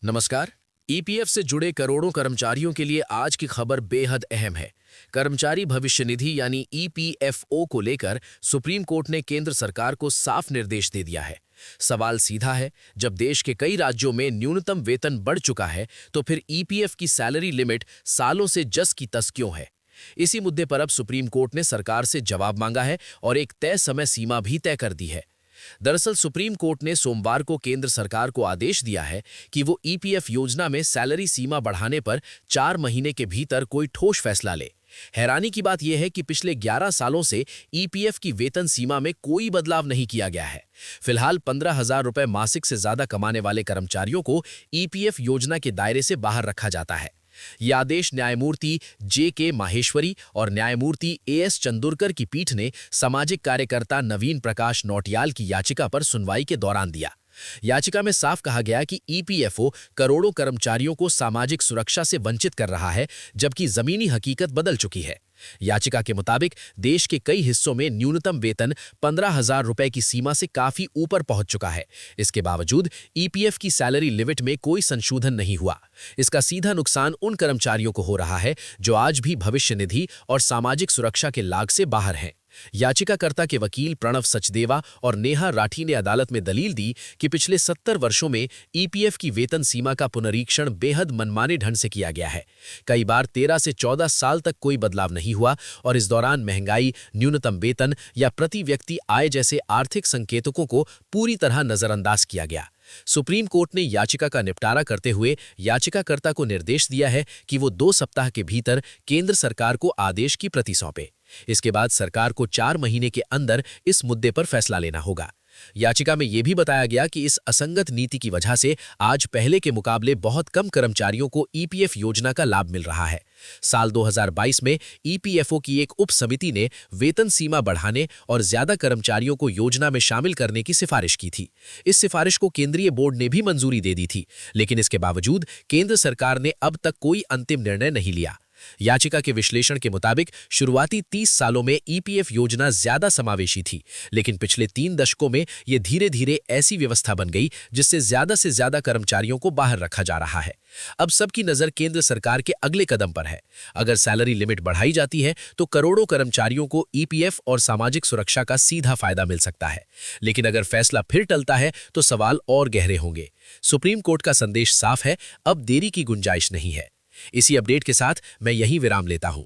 नमस्कार। ईपीएफ से जुड़े करोड़ों कर्मचारियों के लिए आज की खबर बेहद अहम है। कर्मचारी भविष्य निधि यानी ईपीएफओ को लेकर सुप्रीम कोर्ट ने केंद्र सरकार को साफ निर्देश दे दिया है। सवाल सीधा है, जब देश के कई राज्यों में न्यूनतम वेतन बढ़ चुका है तो फिर ईपीएफ की सैलरी लिमिट सालों से जस की तस क्यों है? इसी मुद्दे पर अब सुप्रीम कोर्ट ने सरकार से जवाब मांगा है और एक तय समय सीमा भी तय कर दी है। दरअसल सुप्रीम कोर्ट ने सोमवार को केंद्र सरकार को आदेश दिया है कि वो ईपीएफ योजना में सैलरी सीमा बढ़ाने पर 4 महीने के भीतर कोई ठोस फैसला ले। हैरानी की बात यह है कि पिछले 11 सालों से ईपीएफ की वेतन सीमा में कोई बदलाव नहीं किया गया है। फिलहाल 15,000 रुपए मासिक से ज्यादा कमाने वाले कर्मचारियों को ईपीएफ योजना के दायरे से बाहर रखा जाता है। यह आदेश न्यायमूर्ति जे.के. माहेश्वरी और न्यायमूर्ति ए.एस. चंदोरकर की पीठ ने सामाजिक कार्यकर्ता नवीन प्रकाश नौटियाल की याचिका पर सुनवाई के दौरान दिया। याचिका में साफ कहा गया कि ईपीएफओ करोड़ों कर्मचारियों को सामाजिक सुरक्षा से वंचित कर रहा है, जबकि जमीनी हकीकत बदल चुकी है। याचिका के मुताबिक देश के कई हिस्सों में न्यूनतम वेतन 15,000 रुपए की सीमा से काफी ऊपर पहुंच चुका है। इसके बावजूद ईपीएफ की सैलरी लिमिट में कोई संशोधन नहीं हुआ। इसका सीधा नुकसान उन कर्मचारियों को हो रहा है जो आज भी भविष्य निधि और सामाजिक सुरक्षा के लाग से बाहर हैं। याचिकाकर्ता के वकील प्रणव सचदेवा और नेहा राठी ने अदालत में दलील दी कि पिछले 70 वर्षों में ईपीएफ की वेतन सीमा का पुनरीक्षण बेहद मनमाने ढंग से किया गया है। कई बार 13 से 14 साल तक कोई बदलाव नहीं हुआ और इस दौरान महंगाई, न्यूनतम वेतन या प्रति व्यक्ति आय जैसे आर्थिक संकेतकों को पूरी तरह नजरअंदाज किया गया। सुप्रीम कोर्ट ने याचिका का निपटारा करते हुए याचिकाकर्ता को निर्देश दिया है कि वो 2 सप्ताह के भीतर केंद्र सरकार को आदेश की प्रति सौंपे। इसके बाद सरकार को 4 महीने के अंदर इस मुद्दे पर फैसला लेना होगा। याचिका में यह भी बताया गया कि इस असंगत नीति की वजह से आज पहले के मुकाबले बहुत कम कर्मचारियों को ईपीएफ योजना का लाभ मिल रहा है। साल 2022 में ईपीएफओ की एक उप समिति ने वेतन सीमा बढ़ाने और ज्यादा कर्मचारियों को योजना में शामिल करने की सिफारिश की थी। इस सिफारिश को केंद्रीय बोर्ड ने भी मंजूरी दे दी थी, लेकिन इसके बावजूद केंद्र सरकार ने अब तक कोई अंतिम निर्णय नहीं लिया। याचिका के विश्लेषण के मुताबिक शुरुआती 30 सालों में ईपीएफ योजना ज्यादा समावेशी थी, लेकिन पिछले 3 दशकों में यह धीरे-धीरे ऐसी व्यवस्था बन गई जिससे ज्यादा से ज्यादा कर्मचारियों को बाहर रखा जा रहा है। अब सबकी नजर केंद्र सरकार के अगले कदम पर है। अगर सैलरी लिमिट बढ़ाई जाती है तो करोड़ों कर्मचारियों को ईपीएफ और सामाजिक सुरक्षा का सीधा फायदा मिल सकता है, लेकिन अगर फैसला फिर टलता है तो सवाल और गहरे होंगे। सुप्रीम कोर्ट का संदेश साफ है, अब देरी की गुंजाइश नहीं है। इसी अपडेट के साथ मैं यहीं विराम लेता हूं।